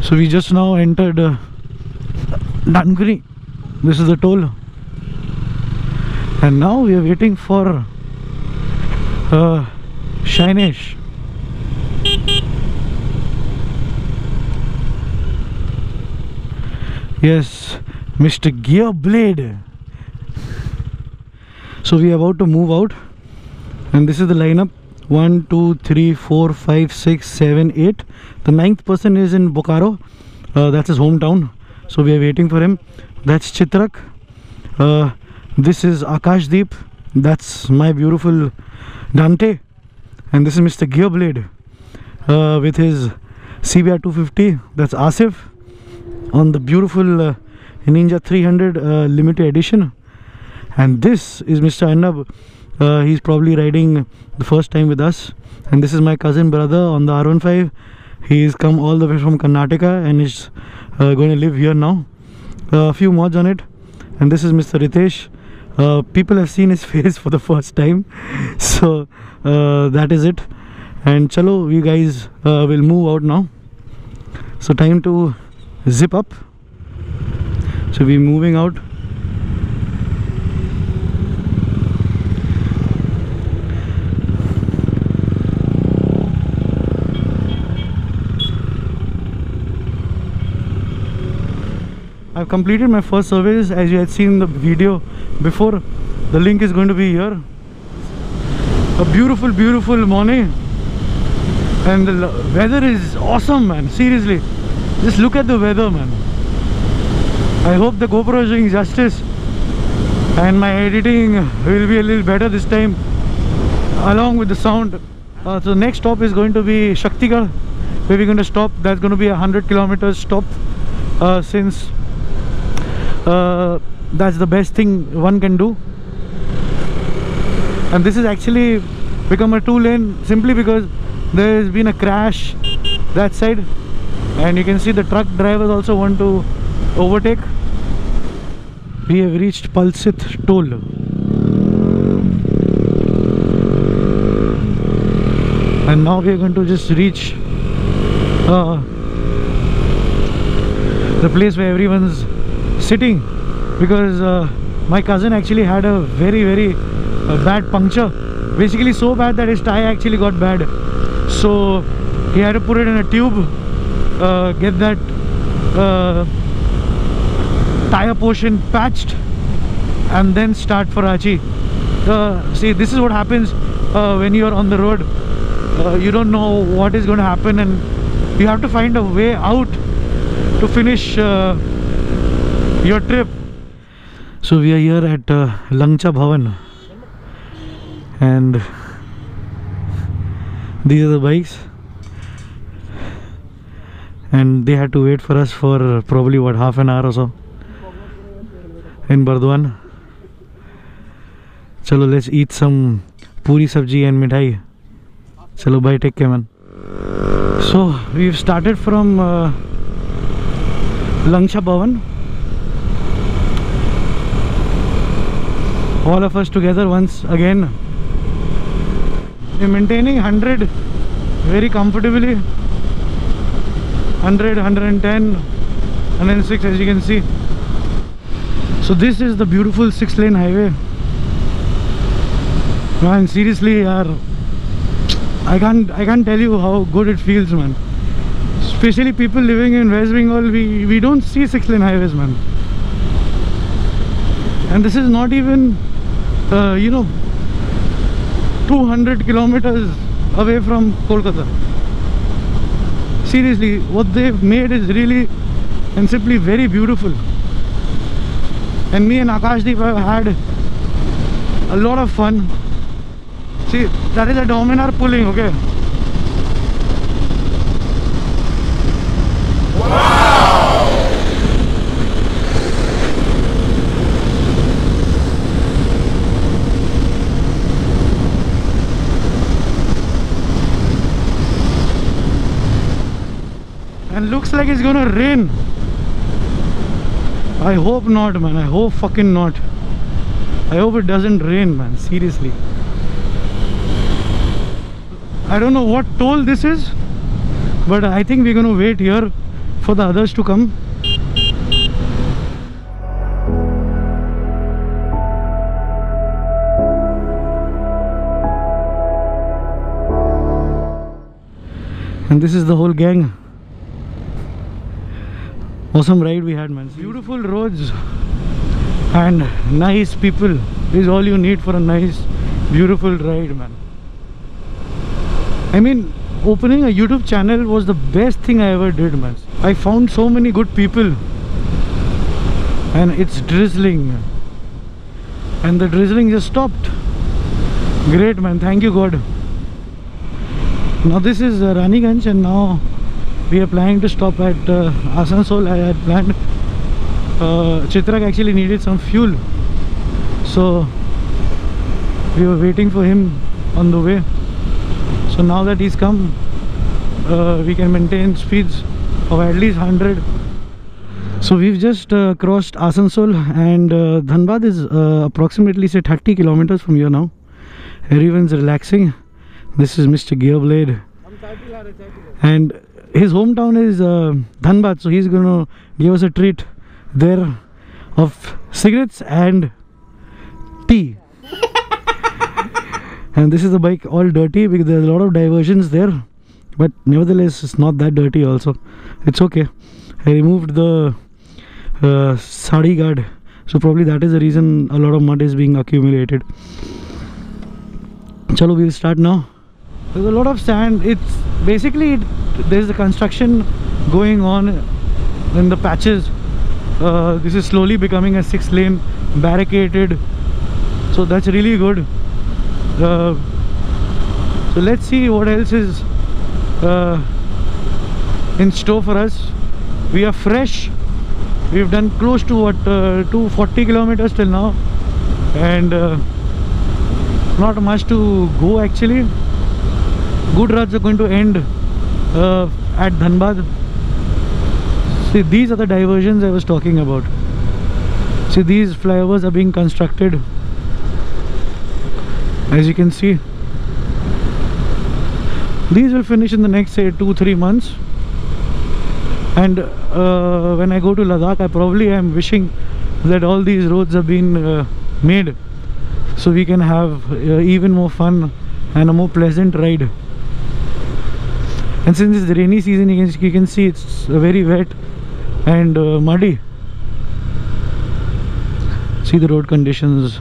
So we just now entered Dankuni. This is the toll, and now we are waiting for Shainesh. Yes, Mr. Gearblade. So we are about to move out, and this is the lineup: 1, 2, 3, 4, 5, 6, 7, 8. The 9th person is in Bokaro. That's his hometown. So we are waiting for him. That's Chitrak. This is Akashdeep. That's my beautiful Dante. And this is Mr. Gearblade with his CBR 250. That's Asif on the beautiful Ninja 300 limited edition. And this is Mr. Annab. He's probably riding the first time with us. And this is my cousin brother on the R15. He's come all the way from Karnataka and is going to live here now. A few mods on it. And this is Mr. Ritesh. People have seen his face for the first time. So that is it. And chalo, we guys will move out now. So time to zip up. So we're moving out. I've completed my first service, as you had seen in the video before. The link is going to be here. A beautiful, beautiful morning, and the weather is awesome, man. Seriously, just look at the weather, man. I hope the GoPro is doing justice and my editing will be a little better this time, along with the sound. So the next stop is going to be Shaktigarh, where we're going to stop. That's going to be a 100 kilometers stop, since that's the best thing one can do. And this has actually become a 2-lane simply because there has been a crash that side, and you can see the truck drivers also want to overtake. We have reached Palsit toll. And now we are going to just reach the place where everyone's sitting, because my cousin actually had a very bad puncture, basically so bad that his tire actually got bad. So he had to put it in a tube, get that tire portion patched, and then start for Ranchi. See, this is what happens when you are on the road. You don't know what is going to happen, and you have to find a way out to finish your trip. So we are here at Langcha Bhavan, and these are the bikes, and they had to wait for us for probably what, half an hour or so in Bardwan. Chalo, let's eat some puri sabji and mithai. Chalo, bye, take care, man. So we've started from Langcha Bhavan, all of us together once again. We're maintaining 100 very comfortably. 100, 110, 106, as you can see. So this is the beautiful 6-lane highway. Man, seriously, yaar, I can't tell you how good it feels, man. Especially people living in West Bengal, we don't see 6-lane highways, man. And this is not even 200 kilometers away from Kolkata. Seriously, what they've made is really and simply very beautiful. And me and Akashdeep have had a lot of fun. See, that is a Dominar pulling, okay? Wow! And looks like it's gonna rain. I hope not, man. I hope fucking not. I hope it doesn't rain, man. Seriously. I don't know what toll this is, but I think we're gonna wait here for the others to come. And this is the whole gang. Awesome ride we had, man. Beautiful roads and nice people is all you need for a nice, beautiful ride, man. I mean, opening a YouTube channel was the best thing I ever did, man. I found so many good people, and it's drizzling, and the drizzling just stopped. Great, man. Thank you, God. Now this is Raniganj, and now we are planning to stop at Asansol. I had planned. Chitrak actually needed some fuel, so we were waiting for him on the way. So now that he's come, we can maintain speeds of at least 100. So we've just crossed Asansol, and Dhanbad is approximately, say, 30 kilometers from here now. Everyone's relaxing. This is Mr. Gearblade, and his hometown is Dhanbad, so he's gonna give us a treat there of cigarettes and tea. And this is the bike all dirty because there's a lot of diversions there, but nevertheless it's not that dirty also. It's okay. I removed the sadi guard, so probably that is the reason a lot of mud is being accumulated. Chalo, we'll start now. There's a lot of sand. It's basically, there's a construction going on in the patches. This is slowly becoming a 6-lane barricaded, so that's really good. So let's see what else is in store for us. We are fresh. We've done close to what 240 kilometers till now, and not much to go actually. Gujrats are going to end at Dhanbad. See, these are the diversions I was talking about. See, these flyovers are being constructed, as you can see. These will finish in the next, say, 2-3 months. And when I go to Ladakh, I probably am wishing that all these roads have been made, so we can have even more fun and a more pleasant ride. And since it's the rainy season, you can see it's very wet and muddy. See the road conditions.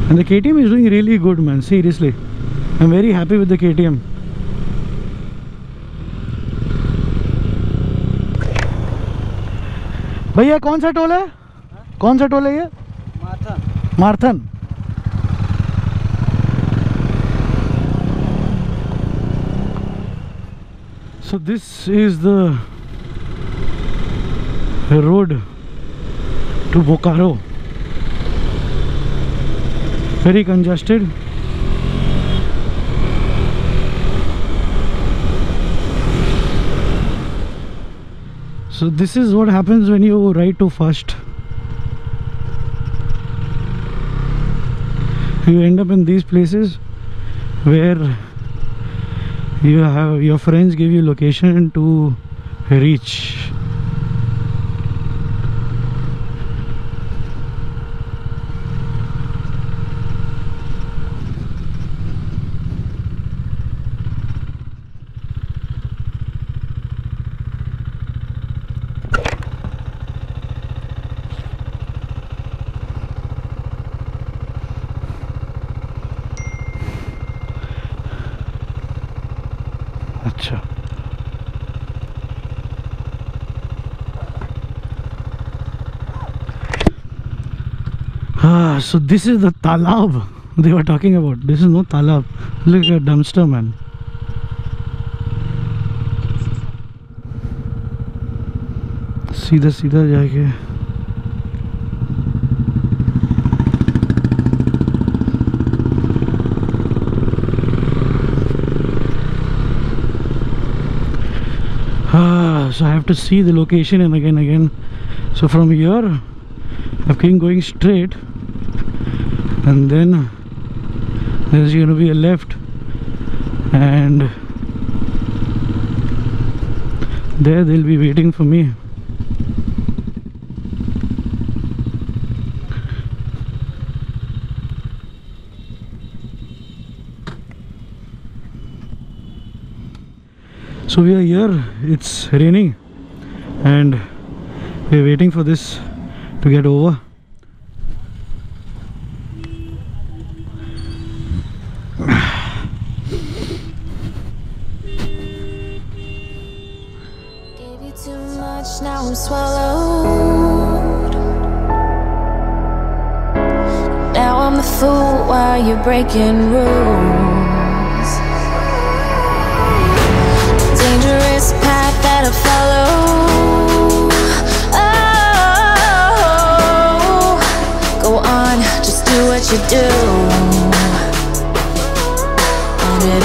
And the KTM is doing really good, man. Seriously, I'm very happy with the KTM. भैया कौन सा toll है? कौन सा toll है ये? मार्थन. So this is the road to Bokaro. Very congested. So this is what happens when you ride too fast. You end up in these places where you have your friends give you location to reach. अच्छा, So this is the talab they were talking about. This is no talab. Look at dumpster, man. सीधा सीधा जाके so I have to see the location and again. So from here I've been going straight, and then there's going to be a left, and there they'll be waiting for me. So we are here, it's raining and we're waiting for this to get over. Gave you too much, now I'm swallowed. Now I'm the fool while you're breaking rules. Dangerous path that I follow. Oh, go on, just do what you do. And it